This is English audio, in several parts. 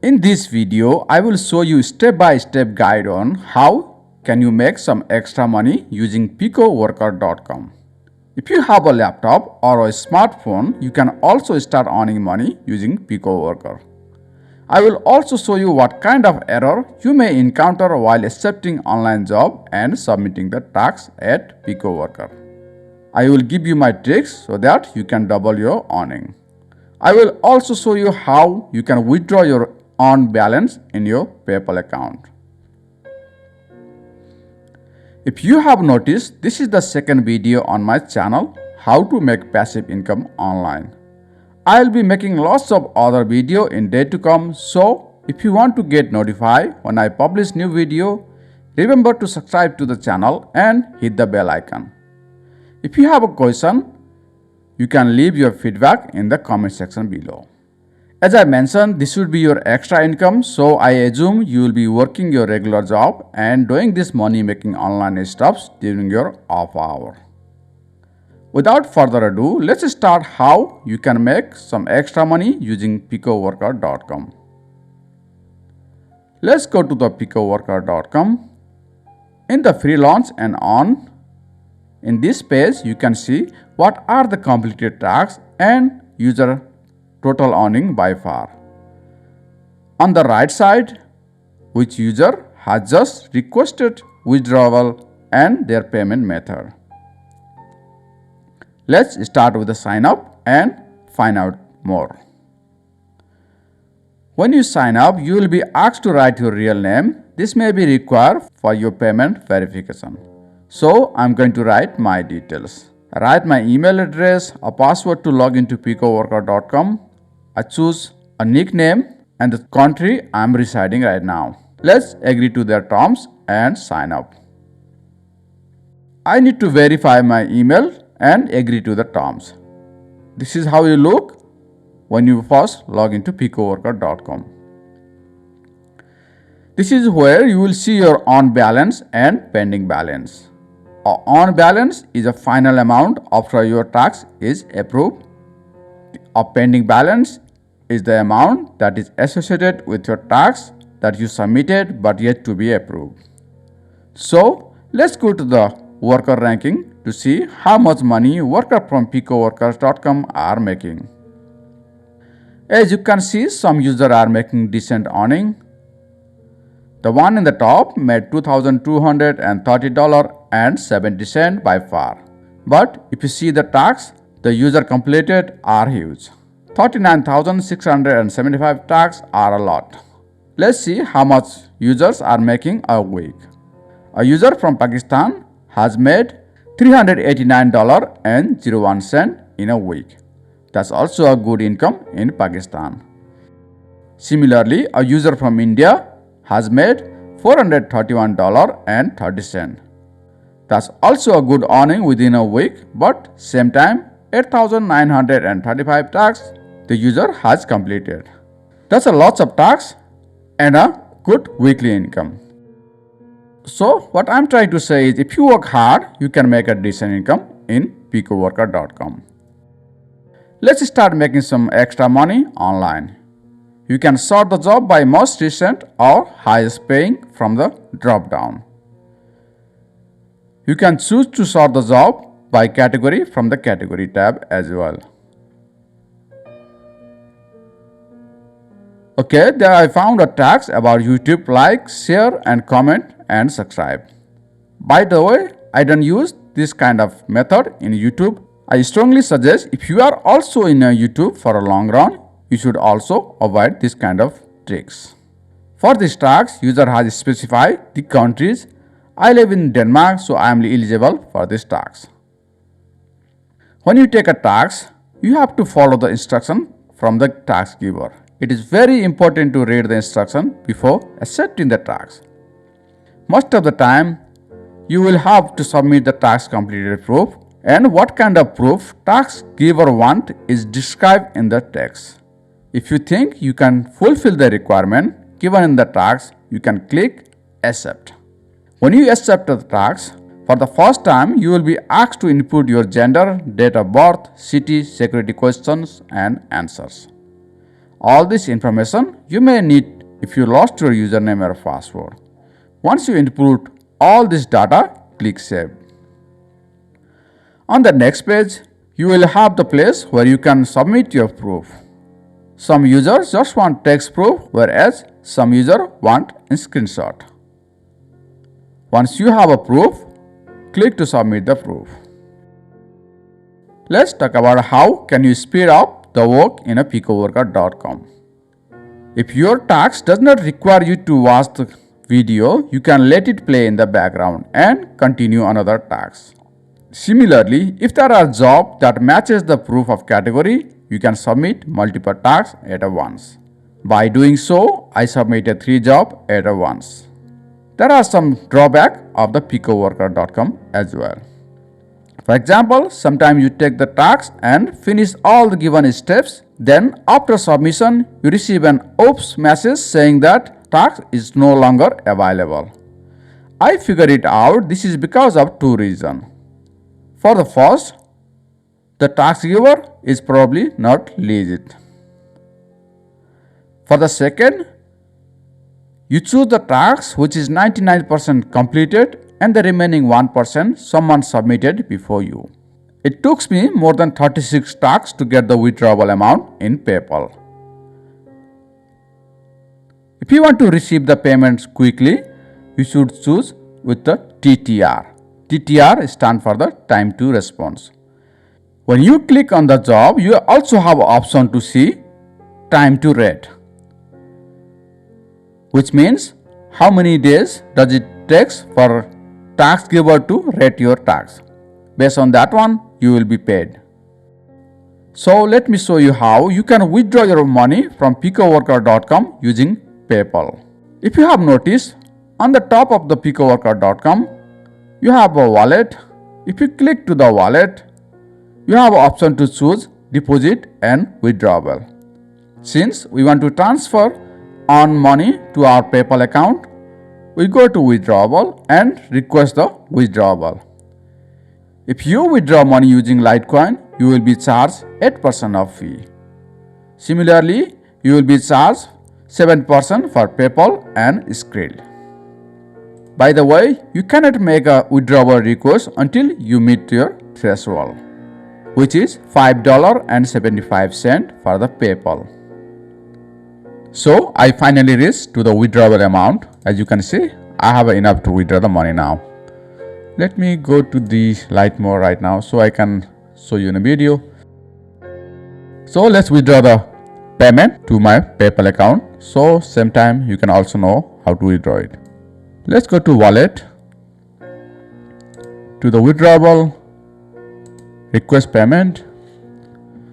In this video, I will show you step-by-step guide on how can you make some extra money using picoworker.com. If you have a laptop or a smartphone, you can also start earning money using PicoWorker. I will also show you what kind of error you may encounter while accepting online job and submitting the tax at PicoWorker. I will give you my tricks so that you can double your earning. I will also show you how you can withdraw your earned balance in your PayPal account. If you have noticed, this is the second video on my channel, how to make passive income online. I will be making lots of other video in day to come, so if you want to get notified when I publish new video, remember to subscribe to the channel and hit the bell icon. If you have a question, you can leave your feedback in the comment section below. As I mentioned, this should be your extra income, so I assume you will be working your regular job and doing this money making online stuffs during your off hour. Without further ado, let's start how you can make some extra money using picoworker.com. Let's go to the picoworker.com. In the free launch and on, in this page you can see what are the completed tasks and user total earning by far. On the right side, which user has just requested withdrawal and their payment method. Let's start with the sign up and find out more. When you sign up, you will be asked to write your real name. This may be required for your payment verification. So I'm going to write my details. I write my email address, a password to log into picoworker.com. I choose a nickname and the country I'm residing right now. Let's agree to their terms and sign up. I need to verify my email and agree to the terms. This is how you look when you first log into picoworker.com. This is where you will see your on balance and pending balance. Our on balance is a final amount after your tax is approved. A pending balance is the amount that is associated with your tax that you submitted but yet to be approved. So let's go to the worker ranking to see how much money workers from picoworkers.com are making. As you can see, some users are making decent earning. The one in the top made $2,230.70 by far. But if you see the tasks the user completed are huge. 39,675 tasks are a lot. Let's see how much users are making a week. A user from Pakistan has made $389.01 in a week. That's also a good income in Pakistan. Similarly, a user from India has made $431.30. That's also a good earning within a week, but same time 8,935 tasks the user has completed. That's a lot of tasks and a good weekly income. So what I'm trying to say is if you work hard, you can make a decent income in picoworker.com. Let's start making some extra money online. You can sort the job by most recent or highest paying from the drop down. You can choose to sort the job by category from the category tab as well. Okay, there I found a task about YouTube. Like, share and comment and subscribe. By the way, I don't use this kind of method in YouTube. I strongly suggest if you are also in YouTube for a long run, you should also avoid this kind of tricks. For this task, user has specified the countries. I live in Denmark, so I am eligible for this task. When you take a task, you have to follow the instruction from the task giver. It is very important to read the instruction before accepting the task. Most of the time, you will have to submit the task completed proof, and what kind of proof task giver want is described in the text. If you think you can fulfill the requirement given in the task, you can click accept. When you accept the task, for the first time, you will be asked to input your gender, date of birth, city, security questions, and answers. All this information you may need if you lost your username or password. Once you input all this data, click Save. On the next page, you will have the place where you can submit your proof. Some users just want text proof, whereas some users want a screenshot. Once you have a proof, click to submit the proof. Let's talk about how can you speed up the work in a picoworker.com. If your task does not require you to watch the video, you can let it play in the background and continue another task. Similarly, if there are jobs that matches the proof of category, you can submit multiple tasks at once. By doing so, I submitted 3 jobs at once. There are some drawbacks of the picoworker.com as well. For example, sometimes you take the task and finish all the given steps. Then after submission, you receive an oops message saying that task is no longer available. I figured it out. This is because of 2 reasons. For the first, the task giver is probably not legit. For the second, you choose the task which is 99% completed and the remaining 1% someone submitted before you. It took me more than 36 tasks to get the withdrawable amount in PayPal. If you want to receive the payments quickly, you should choose with the TTR. TTR stands for the time to response. When you click on the job, you also have an option to see time to rate, which means how many days does it take for task giver to rate your task. Based on that one, you will be paid. So let me show you how you can withdraw your money from picoworker.com using PayPal. If you have noticed, on the top of the picoworker.com, you have a wallet. If you click to the wallet, you have an option to choose deposit and withdrawal. Since we want to transfer on money to our PayPal account, we go to withdrawal and request the withdrawal. If you withdraw money using Litecoin, you will be charged 8% of fee. Similarly, you will be charged 7% for PayPal and Skrill. By the way, you cannot make a withdrawal request until you meet your threshold, which is $5.75 for the PayPal. So I finally reached to the withdrawal amount. As you can see, I have enough to withdraw the money now. Let me go to the light mode right now so I can show you in a video. So let's withdraw the payment to my PayPal account. So same time you can also know how to withdraw it. Let's go to wallet, to the withdrawal, request payment.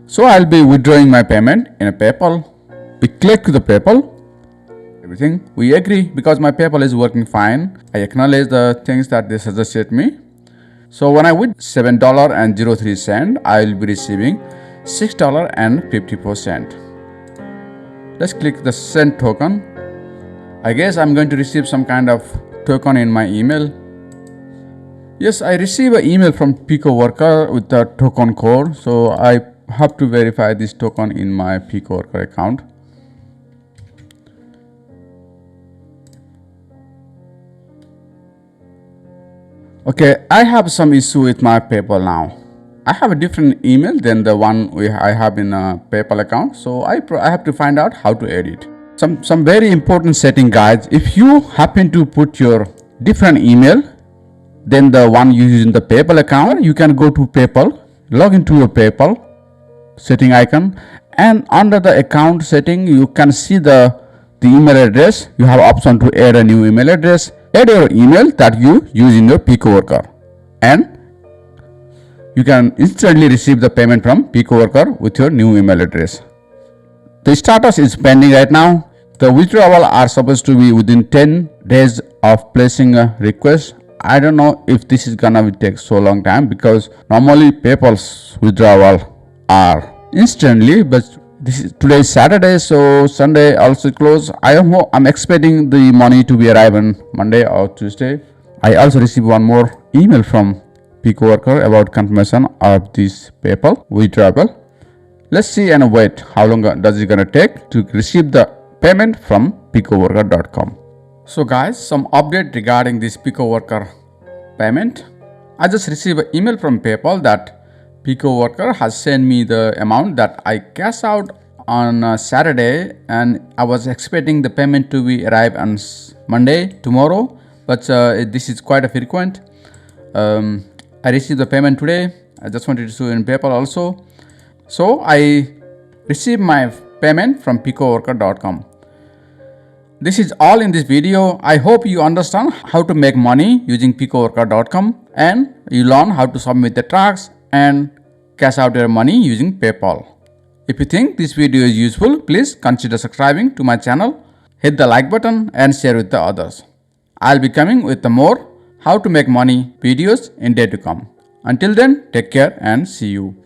So I'll be withdrawing my payment in a PayPal. We click to the PayPal. Everything we agree because my PayPal is working fine. I acknowledge the things that they suggested me. So when I withdraw $7.03, I will be receiving $6.54. Let's click the send token. I guess I'm going to receive some kind of token in my email. Yes, I receive an email from PicoWorker with the token code. So I have to verify this token in my PicoWorker account. Okay, I have some issue with my PayPal now. I have a different email than the one I have in a PayPal account. So I have to find out how to edit. Some very important setting, guys. If you happen to put your different email than the one you use in the PayPal account, you can go to PayPal, log into your PayPal setting icon, and under the account setting you can see the email address. You have option to add a new email address. Add your email that you use in your PicoWorker, and you can instantly receive the payment from PicoWorker with your new email address. The status is pending right now. The withdrawal are supposed to be within 10 days of placing a request. I don't know if this is gonna take so long time because normally PayPal's withdrawal are instantly, but today is Saturday, so Sunday also closed. I'm expecting the money to be arrive on Monday or Tuesday. I also received one more email from PicoWorker about confirmation of this PayPal withdrawal. Let's see and wait how long does it gonna take to receive the payment from picoworker.com. So guys, some update regarding this PicoWorker payment. I just received an email from PayPal that PicoWorker has sent me the amount that I cash out on Saturday, and I was expecting the payment to be arrive on Monday, tomorrow, but this is quite a frequent. I received the payment today. I just wanted to show in PayPal also. So I received my payment from picoworker.com. This is all in this video. I hope you understand how to make money using picoworker.com, and you learn how to submit the tax and cash out your money using PayPal. If you think this video is useful, please consider subscribing to my channel, hit the like button and share with the others. I'll be coming with the more how to make money videos in day to come. Until then, take care and see you.